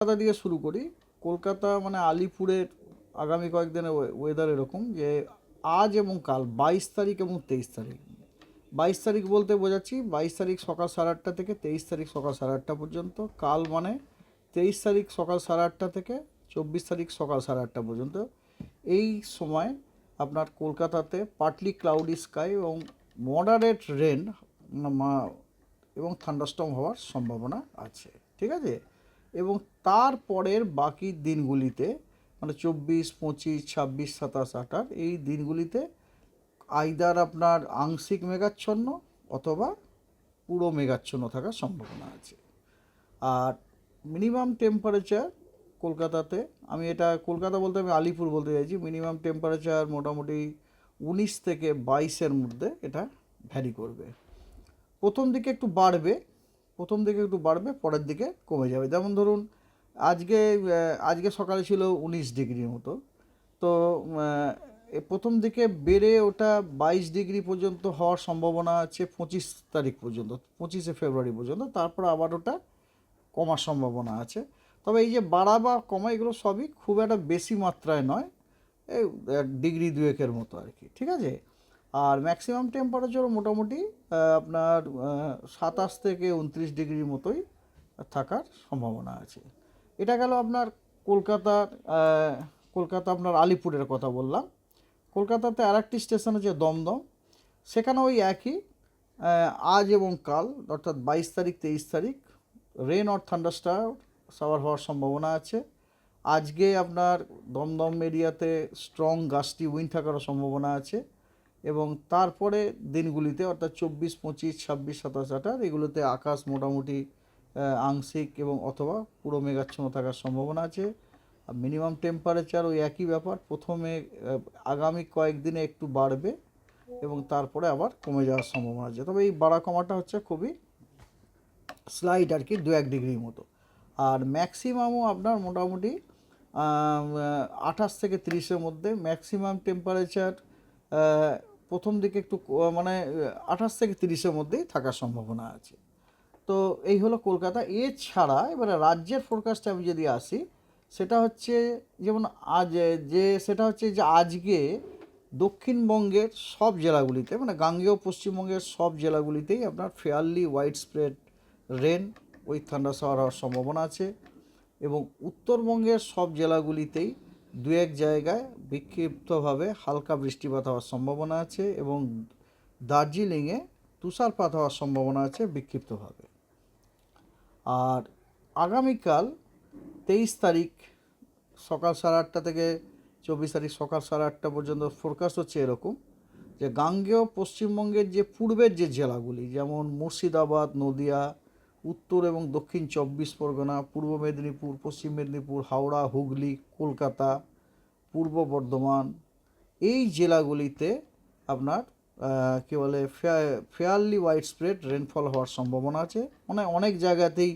কলকাতা দিয়ে শুরু করি। কলকাতা মানে আলিপুরের আগামী কয়েকদিনের ওয়েদার এরকম যে আজ এবং কাল 22 তারিখ এবং 23 তারিখ। 22 তারিখ বলতে বোঝাচ্ছি 22 তারিখ সকাল 8:30 থেকে 23 তারিখ সকাল 8:30 পর্যন্ত। কাল মানে 23 তারিখ সকাল 8:30 থেকে 24 তারিখ সকাল 8:30 পর্যন্ত। এই সময় আপনার কলকাতাতে পার্টলি ক্লাউডি স্কাই এবং মডারেট রেন এবং থান্ডারস্টর্ম হওয়ার সম্ভাবনা আছে, ঠিক আছে। এবং তারপরের বাকি দিনগুলিতে মানে 24, 25, 26, 27, 28 এই দিনগুলিতে আইদার আপনার আংশিক মেঘাচ্ছন্ন অথবা পুরো মেঘাচ্ছন্ন থাকার সম্ভাবনা আছে। আর মিনিমাম টেম্পারেচার কলকাতাতে, আমি এটা কলকাতা বলতে আমি আলিপুর বলতে চাইছি, মিনিমাম টেম্পারেচার মোটামুটি 19 থেকে 22-এর মধ্যে এটা ভ্যারি করবে। প্রথম দিকে একটু বাড়বে, পরের দিকে কমে যাবে। যেমন ধরুন আজকে সকালে ছিল 19 ডিগ্রির মতো, তো প্রথম দিকে বেড়ে ওটা 22 ডিগ্রি পর্যন্ত হওয়ার সম্ভাবনা আছে 25 তারিখ পর্যন্ত, 25শে ফেব্রুয়ারি পর্যন্ত। তারপর আবার ওটা কমার সম্ভাবনা আছে। তবে এই যে বাড়া বা কমা এগুলো সবই খুব একটা বেশি মাত্রায় নয়, এই ডিগ্রি 2-1-এর মতো আর কি, ঠিক আছে। আর ম্যাক্সিমাম টেম্পারেচারও মোটামুটি আপনার 27 থেকে 29 ডিগ্রির মতোই থাকার সম্ভাবনা আছে। এটা গেল আপনার কলকাতা আপনার আলিপুরের কথা বললাম। কলকাতাতে আরেকটি স্টেশন আছে দমদম, সেখানে ওই একই আজ এবং কাল অর্থাৎ 22 তারিখ 23 তারিখ রেন অর থান্ডারস্টর্ম শাওয়ার হওয়ার সম্ভাবনা আছে। আজকে আপনার দমদম এরিয়াতে স্ট্রং গাস্টি উইন্ড থাকারও সম্ভাবনা আছে। এবং তারপরে দিনগুলিতে অর্থাৎ 24, 25, 26, 27, 28 এগুলোতে আকাশ মোটামুটি আংশিক এবং অথবা পুরো মেঘাচ্ছন্ন থাকার সম্ভাবনা আছে। আর মিনিমাম টেম্পারেচার ওই একই ব্যাপার, প্রথমে আগামী কয়েকদিনে একটু বাড়বে এবং তারপরে আবার কমে যাওয়ার সম্ভাবনা আছে। তবে এই বাড়া কমাটা হচ্ছে খুবই স্লাইড আর কি, 2-1 ডিগ্রির মতো। আর ম্যাক্সিমামও আপনার মোটামুটি 28 থেকে 30-এর মধ্যে ম্যাক্সিমাম টেম্পারেচার প্রথম দিকে একটু মানে 28 থেকে 30-এর মধ্যেই থাকার সম্ভাবনা আছে। তো এই হলো কলকাতা। এছাড়া এবারে রাজ্যের ফোরকাস্টে আমি যদি আসি, সেটা হচ্ছে যেমন সেটা হচ্ছে যে আজকে দক্ষিণবঙ্গের সব জেলাগুলিতে মানে গাঙ্গেয় পশ্চিমবঙ্গের সব জেলাগুলিতেই আপনার fairly wide spread rain with thunder shower হওয়ার সম্ভাবনা আছে। এবং উত্তরবঙ্গের সব জেলাগুলিতেই 2-1 জায়গায় বিক্ষিপ্তভাবে হালকা বৃষ্টিপাত হওয়ার সম্ভাবনা আছে এবং দার্জিলিংয়ে তুষারপাত হওয়ার সম্ভাবনা আছে বিক্ষিপ্তভাবে। আর আগামীকাল 23 তারিখ সকাল 8:30 থেকে 24 তারিখ সকাল 8:30 পর্যন্ত ফোরকাস্ট হচ্ছে এরকম যে গাঙ্গেয় পশ্চিমবঙ্গের যে পূর্বের যে জেলাগুলি যেমন মুর্শিদাবাদ, নদিয়া, উত্তর এবং দক্ষিণ 24 পরগনা, পূর্ব মেদিনীপুর, পশ্চিম মেদিনীপুর, হাওড়া, হুগলি, কলকাতা, পূর্ব বর্ধমান, এই জেলাগুলিতে আপনার কী বলে ফেয়ারলি ওয়াইড স্প্রেড রেনফল হওয়ার সম্ভাবনা আছে। মানে অনেক জায়গাতেই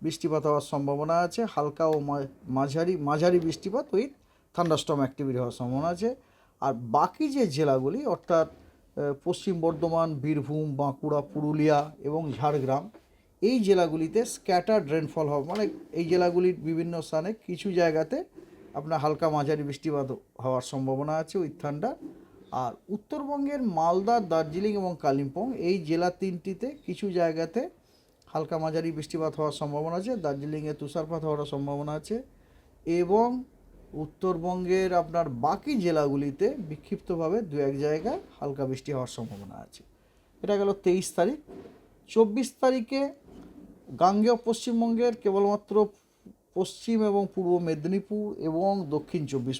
বৃষ্টিপাত হওয়ার সম্ভাবনা আছে, হালকা ও মাঝারি বৃষ্টিপাত উইথ থান্ডারস্টর্ম অ্যাক্টিভিটি হওয়ার সম্ভাবনা আছে। আর বাকি যে জেলাগুলি অর্থাৎ পশ্চিম বর্ধমান, বীরভূম, বাঁকুড়া, পুরুলিয়া এবং ঝাড়গ্রাম, এই জেলাগুলিতে স্ক্যাটার্ড রেনফল হবে, মানে এই জেলাগুলির বিভিন্ন স্থানে কিছু জায়গাতে আপনার হালকা মাঝারি বৃষ্টিপাত হওয়ার সম্ভাবনা আছে উইথ ঠান্ডা। আর উত্তরবঙ্গের মালদা, দার্জিলিং এবং কালিম্পং এই জেলা তিনটিতে কিছু জায়গাতে হালকা মাঝারি বৃষ্টিপাত হওয়ার সম্ভাবনা আছে, দার্জিলিংয়ে তুষারপাত হওয়ার সম্ভাবনা আছে। এবং উত্তরবঙ্গের আপনার বাকি জেলাগুলিতে বিক্ষিপ্তভাবে 2-1 জায়গায় হালকা বৃষ্টি হওয়ার সম্ভাবনা আছে। এটা গেল 23 তারিখ। 24 তারিখে গাঙ্গেয় পশ্চিমবঙ্গের কেবলমাত্র পশ্চিম এবং পূর্ব মেদিনীপুর এবং দক্ষিণ 24